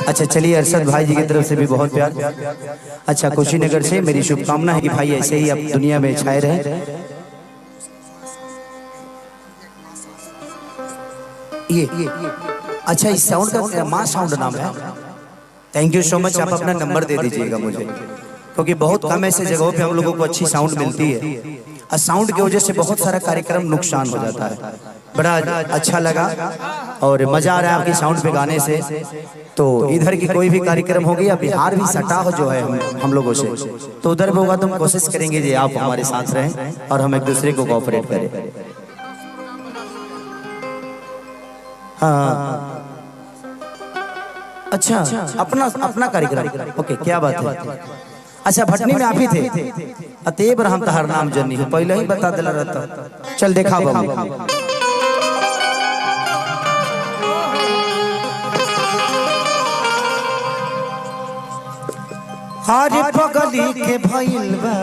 अच्छा चलिए, अरशद भाई जी की तरफ से भी बहुत प्यार। अच्छा, कुशीनगर से मेरी शुभकामना है कि भाई ऐसे ही अब दुनिया में छाए रहे। ये अच्छा, इस साउंड का माँ साउंड नाम है। Thank you so much. आप अपना नंबर दे दीजिएगा मुझे, क्योंकि बहुत कम ऐसे जगहों पे हम लोगों को अच्छी साउंड मिलती है और साउंड की वजह से बहुत सारा कार्यक्रम नुकसान हो जाता है। बड़ा अच्छा लगा और मजा आ रहा है आपकी साउंड पे गाने से। तो इधर की कोई भी कार्यक्रम हो गया, बिहार भी सटा हो जो है हम लोगों से, तो उधर भी होगा तो हम कोशिश करेंगे जी आप हमारे साथ रहें और हम एक दूसरे को कोऑपरेट करें। हाँ अच्छा, अपना अपना कार्यक्रम, ओके, क्या बात है। अच्छा, भटनी में आप ही थे, अतेब रहम तहर नाम जन्नी है, पहले ही बता दिला रहता। चल देखा बाबू। हरे पगली के भइल बा